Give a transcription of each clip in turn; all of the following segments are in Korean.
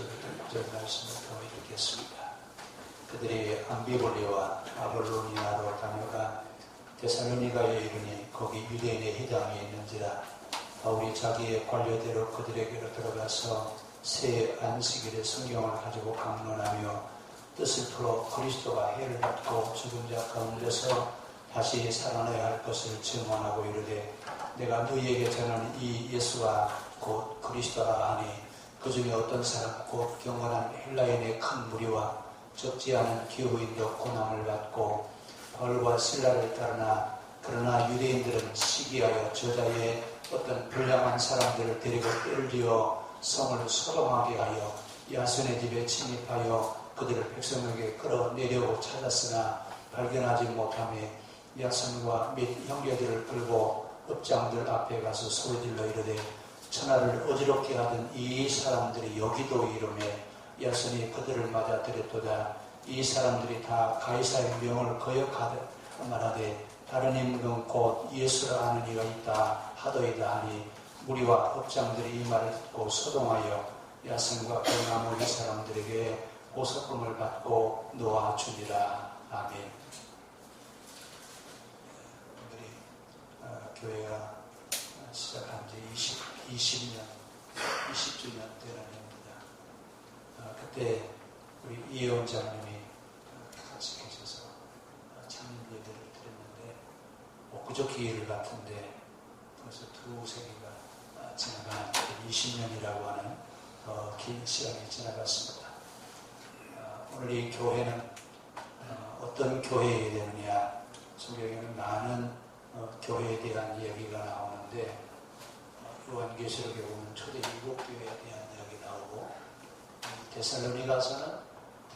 1절 말씀을 더 읽겠습니다. 그들이 암비볼리와 아볼로니아로 다녀가 데살로니가에 이르니 거기 유대인의 회당이 있는지라. 바울이 자기의 관료대로 그들에게로 들어가서 새 안식일에 성경을 가지고 강론하며 뜻을 풀어 그리스도가 해를 받고 죽은 자 가운데서 다시 살아나야 할 것을 증언하고 이르되 내가 너희에게 전하는 이 예수가 곧 그리스도라 하니 그 중에 어떤 사람 곧 경건한 헬라인의 큰 무리와 적지 않은 기후인도 고난을 받고 바울과 실라를 따르나 그러나 유대인들은 시기하여 저자의 어떤 불량한 사람들을 데리고 떼를지어 성을 소동하게 하여 야손의 집에 침입하여 그들을 백성에게 끌어내려고 찾았으나 발견하지 못하며 야손과 및 형제들을 끌고 업장들 앞에 가서 소리질러 이르되 천하를 어지럽게 하던 이 사람들이 여기도 이르매 야손이 그들을 맞아 들였도다. 이 사람들이 다 가이사의 명을 거역하되 말하되 다른 임금 곧 예수라 하는 이가 있다 하더이다 하니 무리와 업장들이 이 말을 듣고 소동하여 야손과 그 나머지 사람들에게 보석금을 받고 놓아주니라. 아멘. 오늘이 교회가 시작한 지 20주년 되는 해입니다. 그때 우리 이혜원 장님이 같이 계셔서 창립 예배를 드렸는데 엊그저께 일 같은데 벌써 두세기가 지나간 20년이라고 하는 긴 시간이 지나갔습니다. 오늘 이 교회는 어떤 교회에 되느냐, 성경에는 많은 교회에 대한 이야기가 나오는데 요한계시록에 보면 초대 7교회에 대한 이야기 나오고 데살로니가서는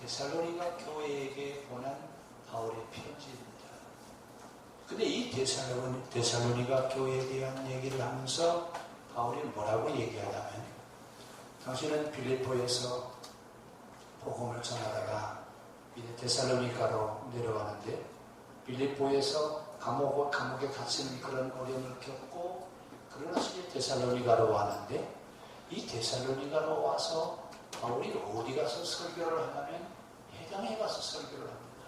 데살로니가 교회에게 보낸 바울의 편지입니다. 근데 이 데살로니가 교회에 대한 얘기를 하면서 바울이 뭐라고 얘기하냐면 당신은 빌립보에서 복음을 전하다가 이제 데살로니가로 내려가는데 빌립보에서 감옥에 갇히는 그런 어려움을 겪고 그러나 이제 데살로니가로 왔는데 이 데살로니가로 와서 바울이 어디 가서 설교를 하냐면 회당에 가서 설교를 합니다.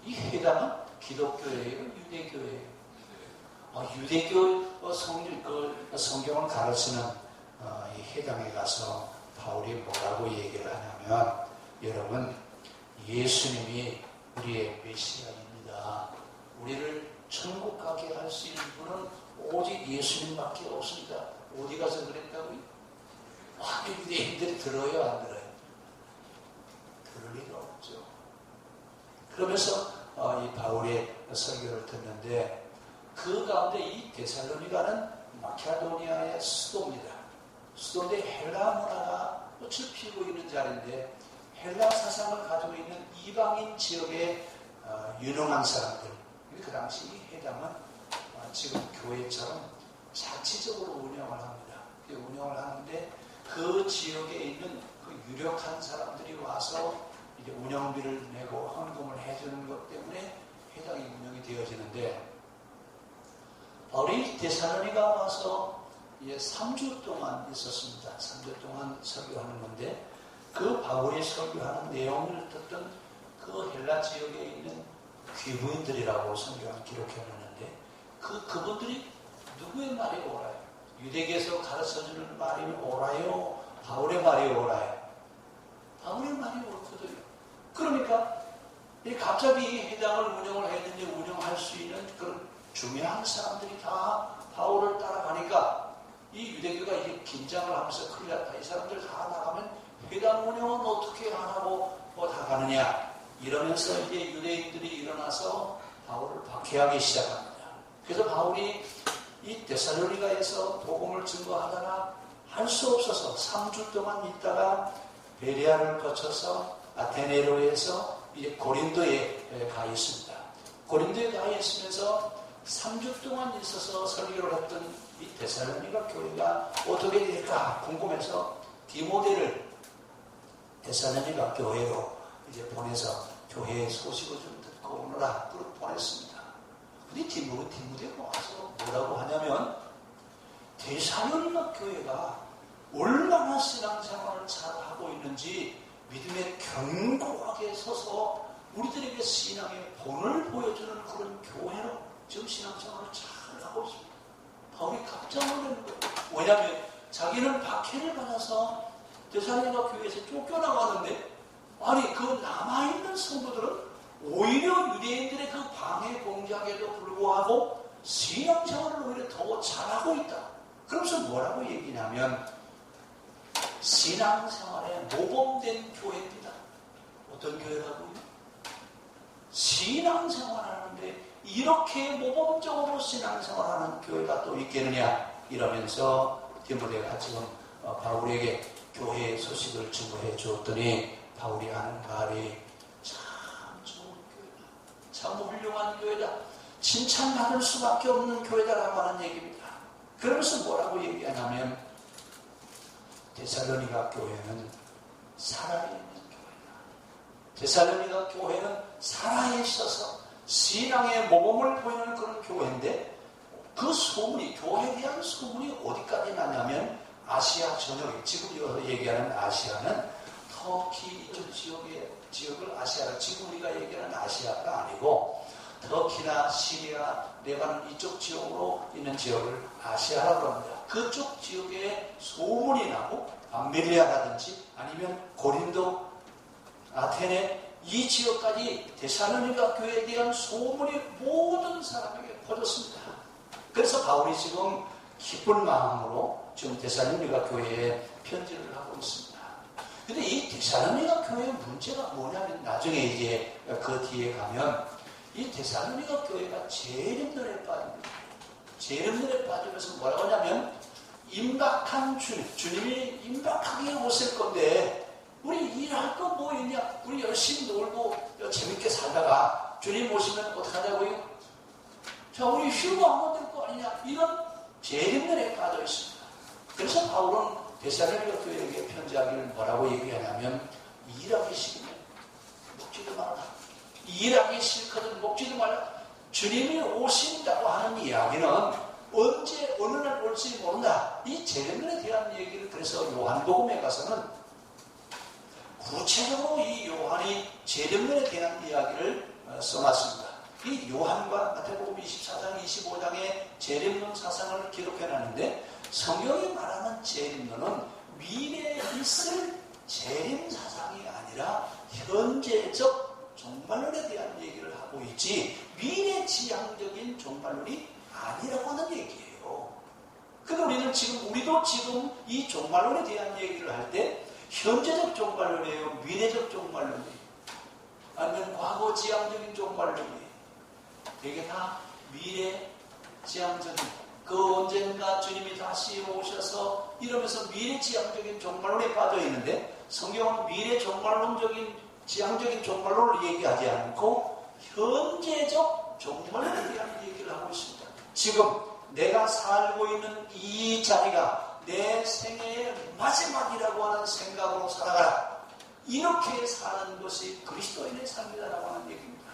이 회당은 기독교예요, 유대교예요. 유대교 성경을 가르치는 이 회당에 가서 바울이 뭐라고 얘기를 하냐면 여러분 예수님이 우리의 메시아입니다. 우리를 천국 가게 할 수 있는 분은 오직 예수님밖에 없습니다. 어디 가서 그랬다고요? 유대인들이 들어요, 안 들어요? 그럴 리가 없죠. 그러면서 이 바울의 설교를 듣는데 그 가운데 이 데살로니가는 마케도니아의 수도입니다. 수도인데 헬라 문화가 꽃을 피우고 있는 자리인데 헬라 사상을 가지고 있는 이방인 지역의 유능한 사람들, 그 당시 이 회당은 지금 교회처럼 자치적으로 운영을 합니다. 운영을 하는데 그 지역에 있는 그 유력한 사람들이 와서 이제 운영비를 내고 헌금을 해주는 것 때문에 회당이 운영이 되어지는데 바울이 데살로니가 와서 이제 3주 동안 있었습니다. 3주 동안 설교하는 건데 그 바울이 설교하는 내용을 듣던 그 헬라 지역에 있는 귀부인들이라고 성경을 기록해놓는데 그분들이 누구의 말이 옳아요? 유대계에서 가르쳐주는 말이 옳아요? 바울의 말이 옳아요? 바울의 말이 옳거든요. 그러니까 갑자기 이 회당을 운영을 했는데 운영할 수 있는 그런 중요한 사람들이 다 바울을 따라가니까 이 유대교가 이제 긴장을 하면서 큰일 났다. 이 사람들 다 나가면 회당 운영은 어떻게 안 하고 다 가느냐. 이러면서 이제 유대인들이 일어나서 바울을 박해하기 시작합니다. 그래서 바울이 이 데살로니가에서 복음을 증거하다가 할 수 없어서 3주 동안 있다가 베레아를 거쳐서 아테네로에서 이제 고린도에 가 있습니다. 고린도에 가 있으면서 3주 동안 있어서 설교를 했던 이 데살로니가 교회가 어떻게 될까 궁금해서 디모데를 데살로니가 교회로 이제 보내서 교회의 소식을 좀 듣고 오너라 그렇게 보냈습니다. 근데 디모데가 와서 뭐라고 하냐면 데살로니가 교회가 얼마나 신앙생활을 잘하고 있는지 믿음에 견고하게 서서 우리들에게 신앙의 본을 보여주는 그런 교회로 지금 신앙생활을 잘 하고 있습니다. 바울이 깜짝 놀라는 거예요. 왜냐하면 자기는 박해를 받아서 데살로니가 교회에서 쫓겨나가는데, 아니 그 남아있는 성도들은 오히려 유대인들의 그 방해 공작에도 불구하고 신앙생활을 오히려 더 잘하고 있다. 그러면서 뭐라고 얘기냐면 신앙생활에 모범된 교회입니다. 어떤 교회라고요? 신앙생활하는데 이렇게 모범적으로 신앙생활하는 교회가 또 있겠느냐 이러면서 디모데가 지금 바울에게 교회의 소식을 증거해 주었더니 바울이 하는 말이 참 좋은 교회다, 참 훌륭한 교회다, 칭찬받을 수밖에 없는 교회다라고 하는 얘기입니다. 그러면서 뭐라고 얘기하냐면 데살로니가 교회는 살아있는 교회다. 데살로니가 교회는 살아있어서 신앙의 모범을 보이는 그런 교회인데, 그 소문이, 교회에 대한 소문이 어디까지 나냐면 아시아 전역에, 지금 여기서 얘기하는 아시아는 터키 이쪽 지역을 아시아라, 지금 우리가 얘기하는 아시아가 아니고 터키나 시리아, 레바논 이쪽 지역으로 있는 지역을 아시아라고 합니다. 그쪽 지역에 소문이 나고 암멜리아라든지 아니면 고린도, 아테네 이 지역까지 데살로니가 교회에 대한 소문이 모든 사람에게 퍼졌습니다. 그래서 바울이 지금 기쁜 마음으로 지금 데살로니가 교회에 편지를 하고 있습니다. 근데 이 데살로니가 교회의 문제가 뭐냐면 나중에 이제 그 뒤에 가면 이 데살로니가 교회가 재림론에 빠집니다. 재림론에 빠지면서 뭐라고 하냐면 임박한 주님이 임박하게 오실 건데 우리 일할 거 뭐 있냐? 우리 열심히 놀고 재밌게 살다가 주님 오시면 어떡하냐고요? 자, 우리 휴가 한번 될 거 아니냐? 이런 재림론에 빠져 있습니다. 그래서 바울은 데살로니가 교회에게 편지하기를 뭐라고 얘기하냐면 일하기 싫으면 먹지도 말라. 일하기 싫거든 먹지도 말라. 주님이 오신다고 하는 이야기는 언제 어느 날 올지 모른다. 이 재림론에 대한 얘기를 그래서 요한복음에 가서는 구체적으로 이 요한이 재림론에 대한 이야기를 써놨습니다. 이 요한과 마태복음 24장, 25장의 재림론 사상을 기록해놨는데 성경이 말하는 재림론은 미래에 있을 재림 사상이 아니라 현재적 종말론에 대한 얘기를 하고 있지 미래지향적인 종말론이 아니라고 하는 얘기예요. 그런데 우리도 지금 이 종말론에 대한 얘기를 할 때 현재적 종말론이에요? 미래적 종말론이에요? 아니면 과거지향적인 종말론이에요? 되게 다 미래지향적인, 그 언젠가 주님이 다시 오셔서 이러면서 미래지향적인 종말론에 빠져 있는데 성경은 미래종말론적인 지향적인 종말론을 얘기하지 않고 현재적 종말론에 대한 얘기를 하고 있습니다. 지금 내가 살고 있는 이 자리가 내 생애의 마지막이라고 하는 생각으로 살아가라. 이렇게 사는 것이 그리스도인의 삶이다라고 하는 얘기입니다.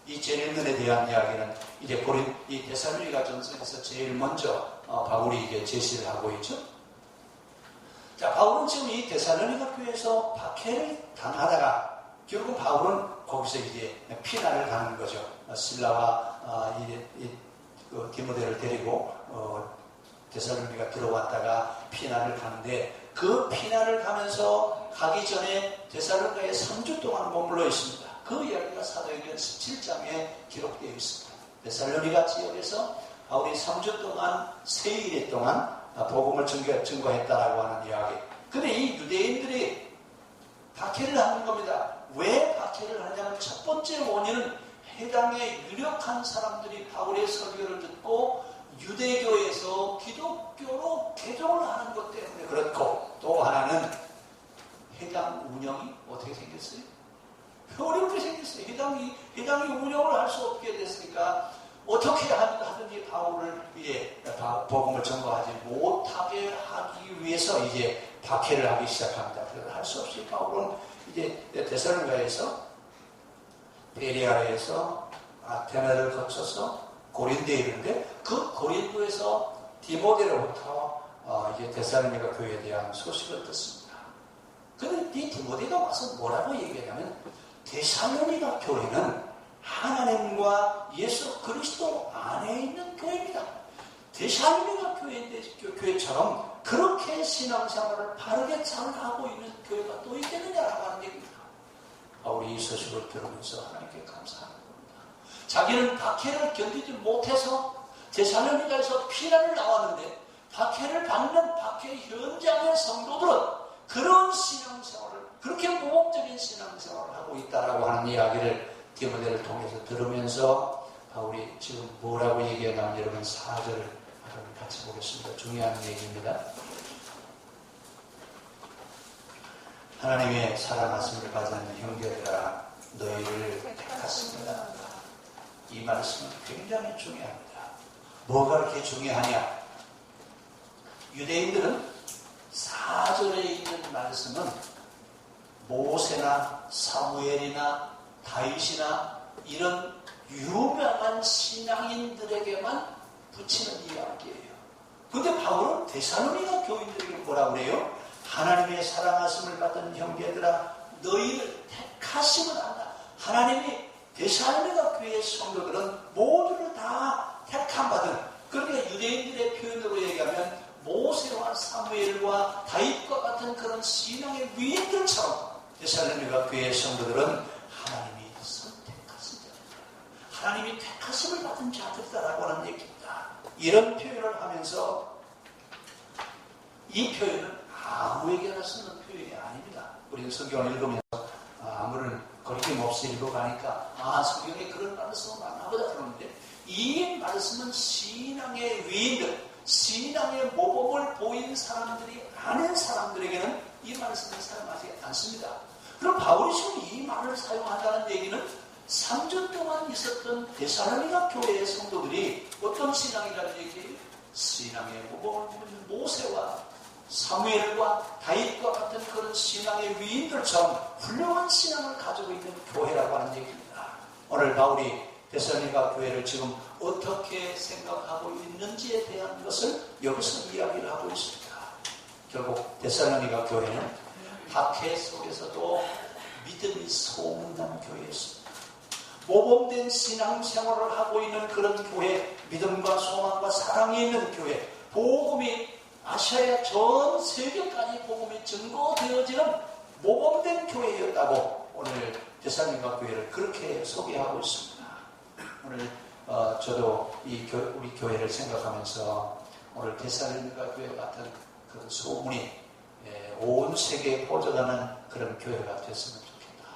이 재림론에 대한 이야기는 이제 이 데살로니가 전서에서 제일 먼저 바울이 이제 제시를 하고 있죠. 자, 바울은 지금 이 데살로니가 교회에서 박해를 당하다가 결국 바울은 거기서 이제 피난을 가는 거죠. 신라와 디모데를 데리고 데살로니가 들어왔다가 피난을 가는데 그 피난을 가면서 가기 전에 데살로니가에 3주 동안 머물러 있습니다. 그 이야기가 사도행전 17장에 기록되어 있습니다. 데살로니가 지역에서 바울이 3주 동안 세일 동안 복음을 증거했다라고 하는 이야기. 근데 이 유대인들이 박해를 하는 겁니다. 왜 박해를 하냐면 첫 번째 원인은 해당의 유력한 사람들이 바울의 설교를 듣고 유대교에서 기독교로 개종을 하는 것 때문에 그렇고, 또 하나는 해당 운영이 어떻게 생겼어요? 어렵게 생겼어요. 해당이 운영을 할 수 없게 됐으니까 어떻게 하든지 바울을 위해 복음을 전거하지 못하게 하기 위해서 이제 박해를 하기 시작합니다. 그래서 할 수 없이 바울은 이제 데살로니가에서 베레아에서 아테네를 거쳐서 고린도에 이르는데 그 고린도에서 디모데로부터 이제 데살로니가 교회에 대한 소식을 듣습니다. 그런데 이 디모데가 와서 뭐라고 얘기하냐면 데살로니가 교회는 하나님과 예수 그리스도 안에 있는 교회입니다. 데살로니가 교회처럼 그렇게 신앙생활을 바르게 잘 하고 있는 교회가 또 있겠느냐라고 하는 얘기입니다. 바울이 이 소식을 들으면서 하나님께 감사하는 겁니다. 자기는 박해를 견디지 못해서 데살로니가에서 피난을 나왔는데 박해를 받는 박해 현장의 성도들은 그런 신앙생활을, 그렇게 모범적인 신앙생활을 하고 있다라고 하는 이야기를 디모데를 통해서 들으면서 바울이 지금 뭐라고 얘기하냐면 여러분 4절을 같이 보겠습니다. 중요한 얘기입니다. 하나님의 사랑하심을 받은 형제들아 너희를 택했습니다. 이 말씀은 굉장히 중요합니다. 뭐가 그렇게 중요하냐? 유대인들은 4절에 있는 말씀은 모세나 사무엘이나 다윗이나 이런 유명한 신앙인들에게만 붙이는 이야기예요. 그런데 바울은 데살로니가 교인들에게 뭐라고 그래요? 하나님의 사랑하심을 받은 형제들아 너희를 택하심을 한다. 하나님이 데살로니가 교회의 성도들은 모두를 다 택함받은, 그러니까 유대인들의 표현으로 얘기하면 모세와 사무엘과 다윗과 같은 그런 신앙의 위인들처럼 데살로니가 교회의 성도들은 하나님이 선택하신 자들이다. 하나님이 택하심을 받은 자들이다라고 하는 얘기입니다. 이런 표현을 하면서 이 표현은 아무에게나 쓰는 표현이 아닙니다. 우리는 성경을 읽으면서 아무런 거리낌 없이 읽어가니까 성경에 그런 말씀은 안 하거다 그러는데 이 말씀은 신앙의 위인들, 신앙의 모범을 보인 사람들이 아는 사람들에게는 이 말씀을 사용하지 않습니다. 그럼 바울이 지금 이 말을 사용한다는 얘기는 3주 동안 있었던 데살로니가 교회의 성도들이 어떤 신앙이라는 얘기예요? 신앙의 모범을 보인 모세와 사무엘과 다윗과 같은 그런 신앙의 위인들처럼 훌륭한 신앙을 가지고 있는 교회라고 하는 얘기입니다. 오늘 바울이 데살로니가 교회를 지금 어떻게 생각하고 있는지에 대한 것을 여기서 이야기를 하고 있습니다. 결국 데살로니가 교회는 박해 속에서도 믿음이 소문난 교회였습니다. 모범된 신앙생활을 하고 있는 그런 교회, 믿음과 소망과 사랑이 있는 교회, 복음이 아시아의 전 세계까지 복음이 증거되어지는 모범된 교회였다고 오늘 데살로니가 교회를 그렇게 소개하고 있습니다. 오늘 저도 우리 교회를 생각하면서 오늘 데살로니가 교회 같은 그런 소문이 온 세계에 퍼져가는 그런 교회가 됐으면 좋겠다.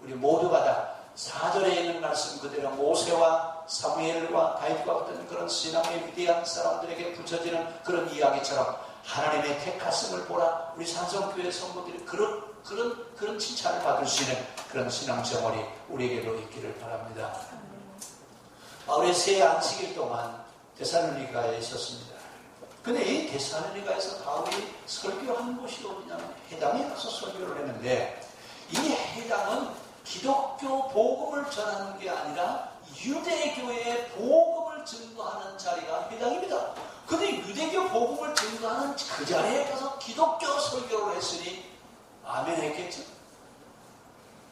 우리 모두가 다 4절에 있는 말씀 그대로 모세와 사무엘과 다윗과 같은 그런 신앙의 위대한 사람들에게 붙여지는 그런 이야기처럼 하나님의 택하심을 보라. 우리 산성교회 성도들이 그런 칭찬을 받을 수 있는 그런 신앙생활이 우리에게도 있기를 바랍니다. 바울의 새 안식일 동안 데살로니가에 있었습니다. 근데 이 데살로니가에서 바울이 설교한 곳이 어디냐면 회당에 가서 설교를 했는데 이 회당은 기독교 복음을 전하는 게 아니라 유대교의 복음을 증거하는 자리가 회당입니다. 근데 유대교 복음을 증거하는 그 자리에 가서 기독교 설교를 했으니 아멘 했겠죠?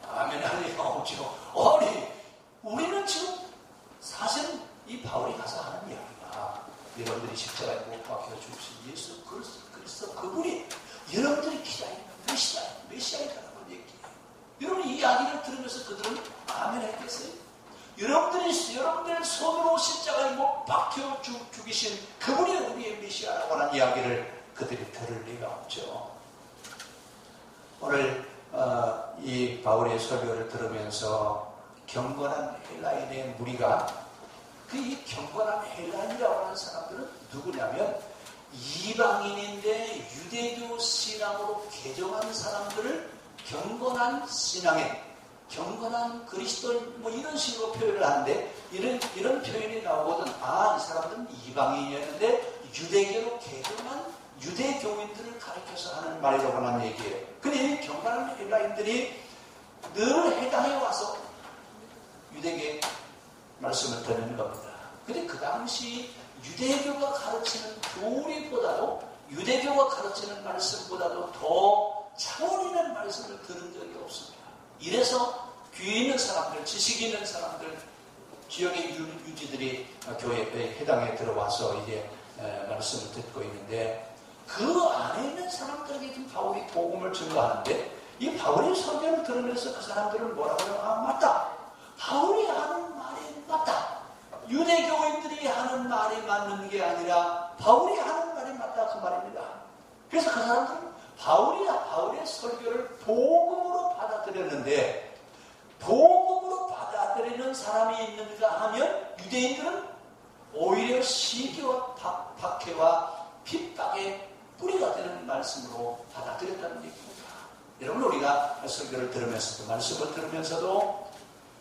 아멘 할 리가 없죠. 아니 우리는 지금 사실은 이 바울이 가서 하는 이야기가 여러분들이 십자가에 못 박혀 죽으신 예수 그리스도 그분이 여러분들이 기다리는 메시아이라는 얘기예요. 여러분 이 이야기를 들으면서 그들은 아멘 했겠어요? 여러분들 손으로 십자가에 못 박혀 죽이신 그분이 우리의 메시아라고 하는 이야기를 그들이 들을 리가 없죠. 오늘 이 바울의 설교를 들으면서 경건한 헬라인의 무리가 이 경건한 헬라인이라고 하는 사람들은 누구냐면 이방인인데 유대교 신앙으로 개종한 사람들을 경건한 신앙인, 경건한 그리스도인 뭐 이런 식으로 표현을 하는데 이런 표현이 나오거든. 이 사람들은 이방인이었는데 유대교로 개종한 유대교인들을 가리켜서 하는 말이라고 하는 얘기예요. 근데 이 경건한 헬라인들이 늘 회당에 와서 유대계 말씀을 듣는 겁니다. 근데 그 당시 유대교가 가르치는 교리보다도 유대교가 가르치는 말씀보다도 더 차원 있는 이래서 귀에 있는 사람들, 지식이 있는 사람들, 지역의 유지들이 교회에 해당에 들어와서 이제 말씀을 듣고 있는데, 그 안에 있는 사람들에게 지금 바울이 복음을 증거하는데, 이 바울의 설교를 들으면서 그 사람들은 뭐라고 해요? 아, 맞다. 바울이 하는 말이 맞다. 유대교인들이 하는 말이 맞는 게 아니라 바울이 하는 말이 맞다, 그 말입니다. 그래서 그 사람들은 바울의 설교를 복음으로 받아들였는데, 복음으로 받아들이는 사람이 있는가 하면 유대인들은 오히려 시기와 박해와 핍박의 뿌리가 되는 말씀으로 받아들였다는 얘기입니다. 여러분, 우리가 설교를 들으면서도, 말씀을 들으면서도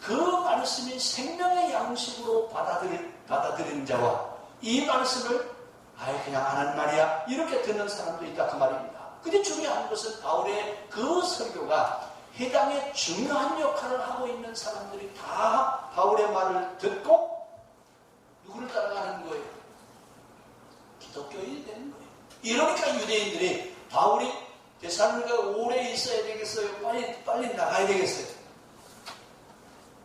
그 말씀이 생명의 양식으로 받아들이는 자와 이 말씀을 아예 그냥 하는 말이야 이렇게 듣는 사람도 있다, 그 말입니다. 근데 중요한 것은 바울의 그 설교가 해당에 중요한 역할을 하고 있는 사람들이 다 바울의 말을 듣고 누구를 따라가는 거예요? 기독교인이 되는 거예요. 이러니까 유대인들이 바울이 데살로니가에 오래 있어야 되겠어요? 빨리 나가야 되겠어요?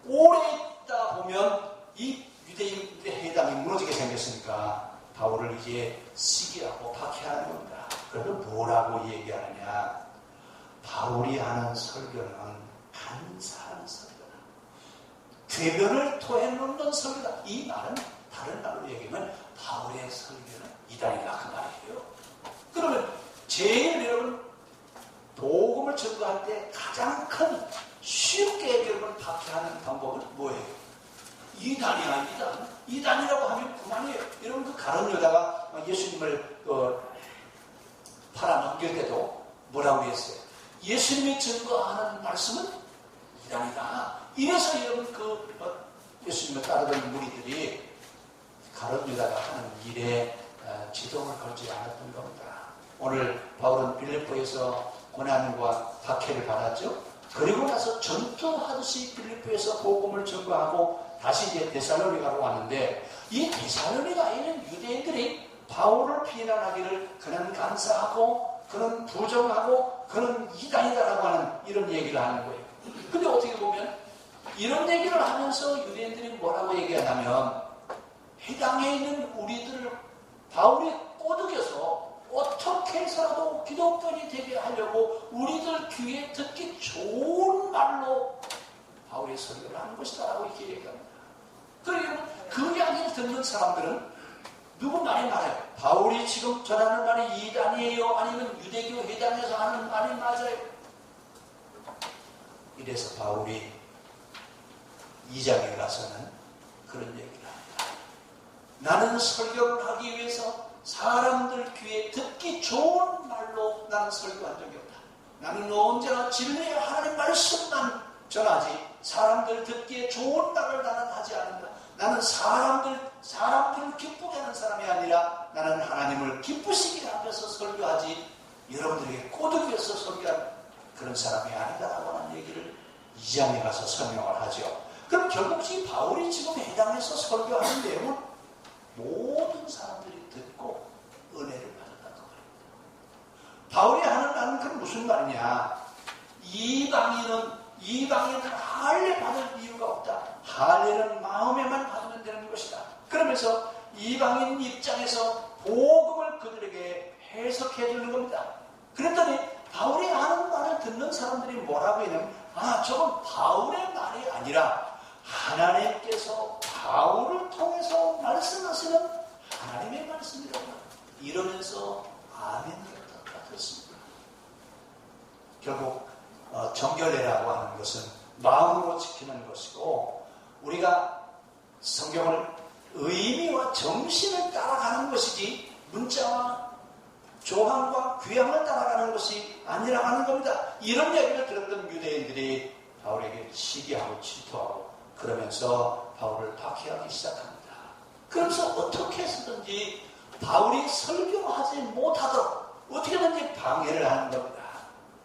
오래 있다 보면 이 유대인들의 해당이 무너지게 생겼으니까 바울을 이제 시기하고 박해하는 겁니다. 그래서 뭐라고 얘기하느냐? 바울이 하는 설교는 간사한 설교다. 궤변을 토해놓는 설교다. 이 말은 다른 말로 얘기하면 바울의 설교는 이단이다, 그 말이에요. 그러면 제일 여러분 복음을 증거할 때 가장 큰 쉽게 여러분 박해하는 방법은 뭐예요? 이단이야, 이단. 이단이라고 하면 그만이에요. 여러분 그 가룟 유다가 예수님을 팔아넘길 때도 뭐라고 했어요? 예수님이 증거하는 말씀은 이단이다. 이래서 여러분 예수님을 따르던 무리들이 가룟 유다가 하는 일에 지동을 걸지 않았던 겁니다. 오늘 바울은 빌립보에서 고난과 박해를 받았죠. 그리고 나서 전투하듯이 빌립보에서 복음을 전거하고 다시 이제 데살로니가로 왔는데, 이 데살로니가에 있는 유대인들이 바울을 비난하기를 그는 간사하고 그는 부정하고 그는 이단이다라고 하는 이런 얘기를 하는 거예요. 근데 어떻게 보면 이런 얘기를 하면서 유대인들이 뭐라고 얘기하냐면, 해당에 있는 우리들을 바울이 꼬드겨서 어떻게 해서라도 기독교인이 되게 하려고 우리들 귀에 듣기 좋은 말로 바울의 설교를 하는 것이다 라고 이렇게 얘기합니다. 그리고 그 이야기를 듣는 사람들은 누구 말이 맞아요? 바울이 지금 전하는 말이 이단이에요? 아니면 유대교 회당에서 하는 말이 맞아요? 이래서 바울이 2장에 가서는 그런 얘기를 합니다. 나는 설교를 하기 위해서 사람들 귀에 듣기 좋은 말로 나는 설교한 적이 없다. 나는 언제나 진리의 하나님 말씀만 전하지 사람들 듣기에 좋은 말을 나는 하지 않는다. 나는 사람들을 기쁘게 하는 사람이 아니라 나는 하나님을 기쁘시게 하면서 설교하지 여러분들에게 꼬드겨서 설교한 그런 사람이 아니다라고 하는 얘기를 2장에 가서 설명을 하죠. 그럼 결국 이 바울이 지금 해당해서 설교하는 내용은 모든 사람들이 듣고 은혜를 받았다는 말입니다. 바울이 하는 말은 그럼 무슨 말이냐? 이방인은 할례 받을 이유가 없다. 할례는 마음에만 받으면 되는 것이다. 그러면서 이방인 입장에서 복음을 그들에게 해석해 주는 겁니다. 그랬더니 바울이 하는 말을 듣는 사람들이 뭐라고 했냐면, 저건 바울의 말이 아니라 하나님께서 바울을 통해서 말씀하시는 하나님의 말씀이라고 이러면서 아멘이었다 그랬습니다. 결국 정결례라고 하는 것은 마음으로 지키는 것이고, 우리가 성경을 의미와 정신을 따라가는 것이지 문자와 조항과 규양을 따라가는 것이 아니라 하는 겁니다. 이런 얘기를 들었던 유대인들이 바울에게 시기하고 질투하고 그러면서 바울을 박해하기 시작합니다. 그러면서 어떻게 해서든지 바울이 설교하지 못하도록 어떻게든지 방해를 하는 겁니다.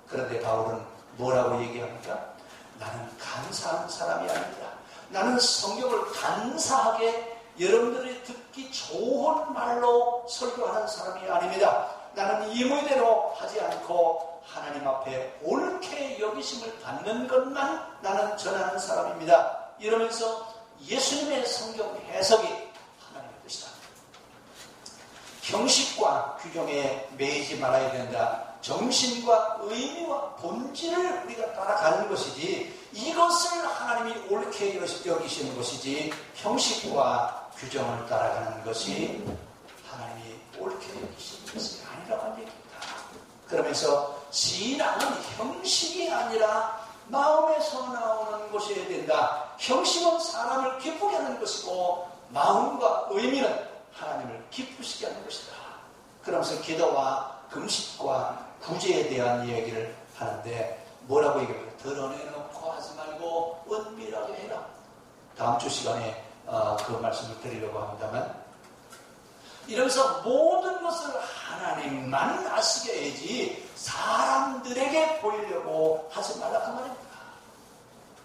그런데 바울은 뭐라고 얘기합니까? 나는 간사한 사람이 아닙니다. 나는 성경을 간사하게 여러분들이 듣기 좋은 말로 설교하는 사람이 아닙니다. 나는 임의대로 하지 않고 하나님 앞에 옳게 여기심을 받는 것만 나는 전하는 사람입니다. 이러면서 예수님의 성경 해석이 하나님의 뜻이다. 형식과 규정에 매이지 말아야 된다. 정신과 의미와 본질을 우리가 따라가는 것이지, 이것을 하나님이 옳게 여기시는 것이지 형식과 규정을 따라가는 것이 하나님이 옳게 여기시는 것이 아니라고 하는 얘기입니다. 그러면서 신앙은 형식이 아니라 마음에서 나오는 것이어야 된다. 형식은 사람을 기쁘게 하는 것이고 마음과 의미는 하나님을 기쁘시게 하는 것이다. 그러면서 기도와 금식과 구제에 대한 이야기를 하는데 뭐라고 얘기해요? 드러내놓고 하지 말고 은밀하게 해라. 다음 주 시간에 그 말씀을 드리려고 합니다만, 이러면서 모든 것을 하나님만 아시게 해야지 사람들에게 보이려고 하지 말라 그 말입니다.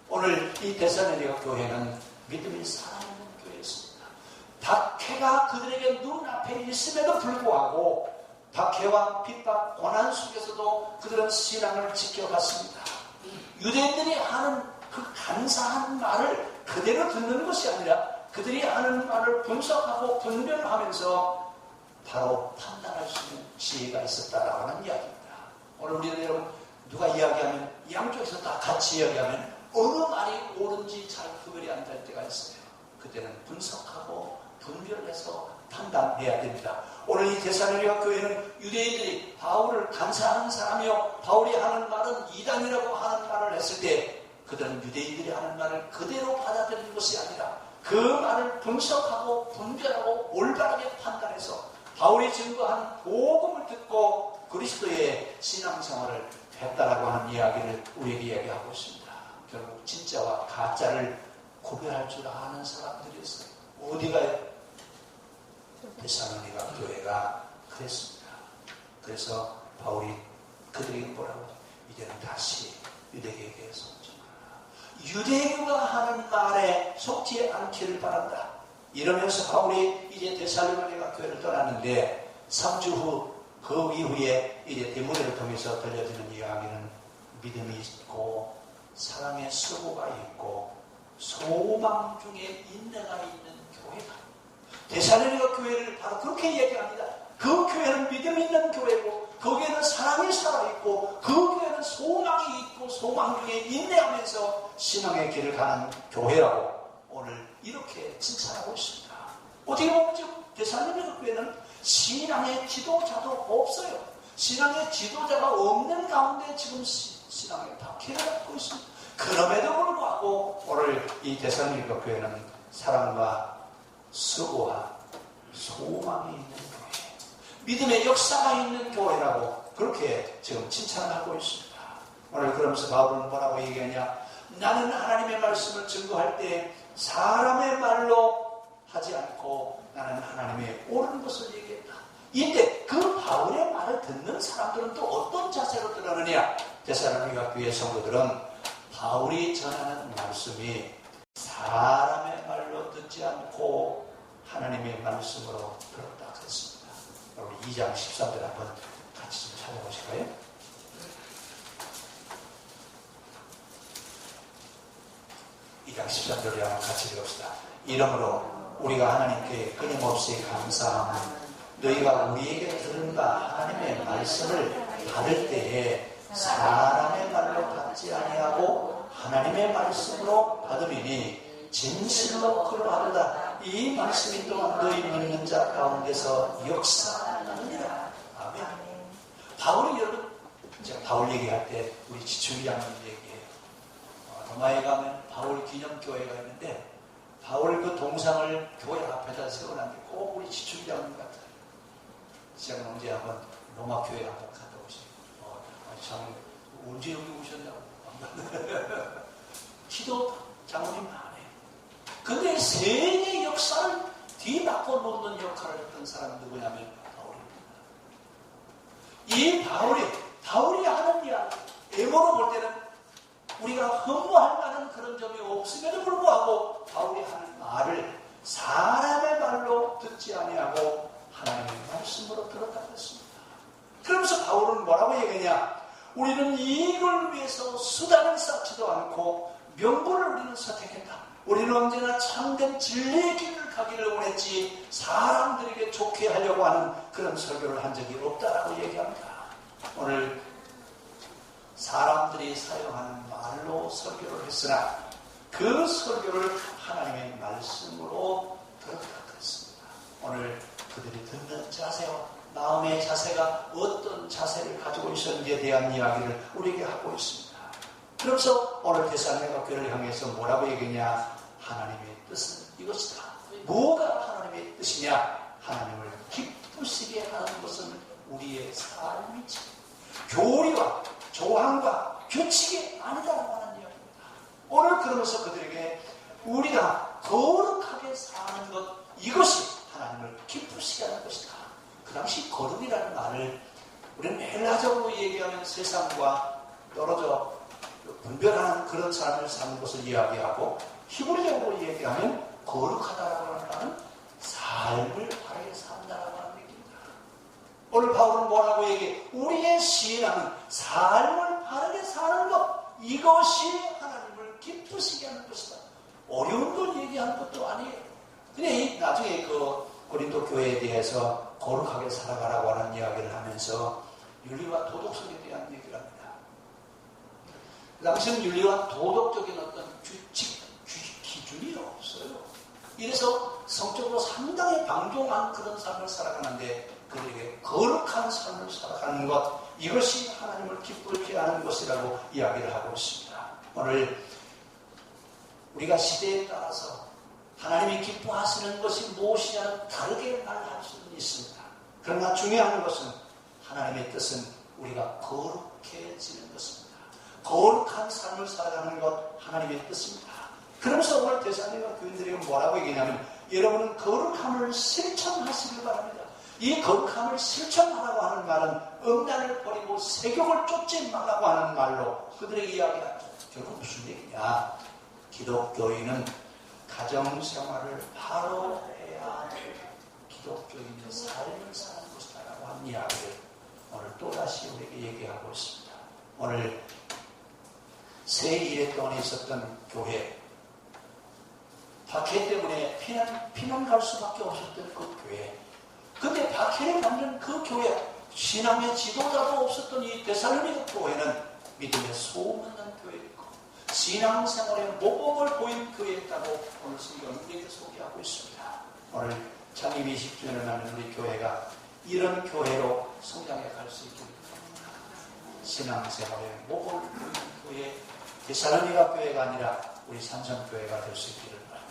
오늘 이 데살로니가 교회는 믿음이 살아있는 교회였습니다. 박해가 그들에게 눈앞에 있음에도 불구하고 박해와 핍박, 고난 속에서도 그들은 신앙을 지켜갔습니다. 유대인들이 하는 그 간사한 말을 그대로 듣는 것이 아니라 그들이 하는 말을 분석하고 분별하면서 바로 판단할 수 있는 지혜가 있었다라고 하는 이야기입니다. 오늘 우리는 여러분 누가 이야기하면 양쪽에서 다 같이 이야기하면 어느 말이 옳은지 잘 구별이 안 될 때가 있어요. 그때는 분석하고 분별해서 판단해야 됩니다. 오늘 이 데살로니가 교회는 유대인들이 바울을 간사하는 사람이요, 바울이 하는 말은 이단이라고 하는 말을 했을 때 그들은 유대인들이 하는 말을 그대로 받아들이는 것이 아니라 그 말을 분석하고 분별하고 올바르게 판단해서 바울이 증거한 복음을 듣고 그리스도의 신앙생활을 했다라고 하는 이야기를 우리에게 이야기하고 있습니다. 결국 진짜와 가짜를 구별할 줄 아는 사람들이었어요. 어디가요? 데살로니가 교회가 그랬습니다. 그래서 바울이 그들에게 뭐라고 하죠? 이제는 다시 유대교에게서 유대교가 하는 말에 속지 않기를 바란다. 이러면서 바울이 이제 데살로니가 교회를 떠났는데 3주 후 그 이후에 이제 디모데를 통해서 들려지는 이야기는 믿음이 있고 사랑의 수고가 있고 소망 중에 인내가 있는 교회가, 데살로니가 교회를 바로 그렇게 얘기합니다. 그 교회는 믿음 있는 교회고 거기에는 사랑이 살아있고 그 교회는 소망이 있고 소망 중에 인내하면서 신앙의 길을 가는 교회라고 오늘 이렇게 칭찬하고 있습니다. 어떻게 보면 지금 데살로니가 교회는 신앙의 지도자도 없어요. 신앙의 지도자가 없는 가운데 지금 신앙의 박해를 받고 있습니다. 그럼에도 불구하고 오늘 이 데살로니가 교회는 사랑과 수고와 소망이 있는 교회, 믿음의 역사가 있는 교회라고 그렇게 지금 칭찬을 하고 있습니다. 오늘 그러면서 바울은 뭐라고 얘기하냐? 나는 하나님의 말씀을 증거할 때 사람의 말로 하지 않고 나는 하나님의 옳은 것을 얘기했다. 이때 그 바울의 말을 듣는 사람들은 또 어떤 자세로 들어느냐? 데살로니가 교회 성도들은 바울이 전하는 말씀이 사람의 말로 듣지 않고 하나님의 말씀으로 들었다 그랬습니다. 우리 2장 13절 한번 같이 좀 찾아보실까요? 2장 13절에 한번 같이 읽읍시다. 이러므로 우리가 하나님께 끊임없이 감사하며 너희가 우리에게 들은 바 하나님의 말씀을 받을 때에 사람의 말로 받지 아니하고 하나님의 말씀으로 받음이니 진실로 그러하도다. 이 말씀이 또한 너희 믿는 자 가운데서 역사하느니라. 아멘. 바울이 여러분, 제가 바울 얘기할 때 우리 지충이 장로님 얘기해요. 로마에 가면 바울 기념교회가 있는데 바울 그 동상을 교회 앞에다 세워놨는데 꼭 우리 지충이 장로님 같아요. 제가 언제 한번 로마 교회 한번 갔다 오시고 참 언제 여기 오셨냐고 기도 장로님 안 해요. 근데 세계 역사를 뒤바꿔 놓는 역할을 했던 사람은 누구냐면 바울입니다. 이 바울이 하는 이야기, 애모로 볼 때는 우리가 흠모할 만한 그런 점이 없음에도 불구하고 바울이 하는 말을 사람의 말로 듣지 아니하고 하나님의 말씀으로 들었다 그랬습니다. 그러면서 바울은 뭐라고 얘기하냐? 우리는 이익을 위해서 수단을 쌓지도 않고 명분을 우리는 선택했다. 우리는 언제나 참된 진리의 길을 가기를 원했지 사람들에게 좋게 하려고 하는 그런 설교를 한 적이 없다라고 얘기합니다. 오늘 사람들이 사용하는 말로 설교를 했으나 그 설교를 하나님의 말씀으로 들었다 그랬습니다. 오늘 그들이 듣는 자세와 마음의 자세가 어떤 자세를 가지고 있었는지에 대한 이야기를 우리에게 하고 있습니다. 그러면서 오늘 데살로니가 교회를 향해서 뭐라고 얘기했냐? 하나님의 뜻은 이것이다. 뭐가 하나님의 뜻이냐? 하나님을 기쁘시게 하는 것은 우리의 삶이지 교리와 조항과 규칙이 아니다라고 하는 이야기입니다. 오늘 그러면서 그들에게 우리가 거룩하게 사는 것, 이것이 하나님을 기쁘시게 하는 것이다. 그 당시 거룩이라는 말을 우리는 헬라적으로 얘기하면 세상과 떨어져 분별하는 그런 삶을 사는 것을 이야기하고, 히브리적으로 얘기하면 거룩하다라고 하는 말은 삶을 바르게 산다라고 하는 얘기입니다. 오늘 바울은 뭐라고 얘기해? 우리의 신앙은 삶을 바르게 사는 것, 이것이 하나님을 기쁘시게 하는 것이다. 어려운 걸 얘기하는 것도 아니에요. 근데 나중에 그 고린도 교회에 대해서 거룩하게 살아가라고 하는 이야기를 하면서 윤리와 도덕성에 대한 얘기를 합니다. 그 당시는 윤리와 도덕적인 어떤 규칙, 기준이 없어요. 이래서 성적으로 상당히 방종한 그런 삶을 살아가는데 그들에게 거룩한 삶을 살아가는 것, 이것이 하나님을 기쁘게 하는 것이라고 이야기를 하고 있습니다. 오늘 우리가 시대에 따라서 하나님이 기뻐하시는 것이 무엇이냐는 다르게 말할 수는 있습니다. 그러나 중요한 것은 하나님의 뜻은 우리가 거룩해지는 것입니다. 거룩한 삶을 살아가는 것, 하나님의 뜻입니다. 그러면서 오늘 데살로니가 교인들에게 뭐라고 얘기하냐면, 여러분은 거룩함을 실천하시길 바랍니다. 이 거룩함을 실천하라고 하는 말은 음란을 버리고 세욕을 쫓지 말라고 하는 말로 그들에게 이야기하죠. 결국 무슨 얘기냐? 기독교인은 가정생활을 바로 해야 기독교인의 삶을 사는 것이다라고 하는 이야기를 오늘 또다시 우리에게 얘기하고 있습니다. 오늘 새 1회 동안에 있었던 교회, 박해 때문에 피난 갈 수밖에 없었던 그 교회, 근데 박해를 받는 그 교회, 신앙의 지도자도 없었던 이 데살로니가 교회는 믿음의 소문난 교회이고 신앙생활의 모범을 보인 교회였다고 오늘 성경은 우리에게 소개하고 있습니다. 오늘 창립 20주년을 맞는 우리 교회가 이런 교회로 성장해 갈 수 있기를, 신앙생활의 모범을 보인 교회, 데살로니가 교회가 아니라 우리 산성교회가 될 수 있기를 바랍니다.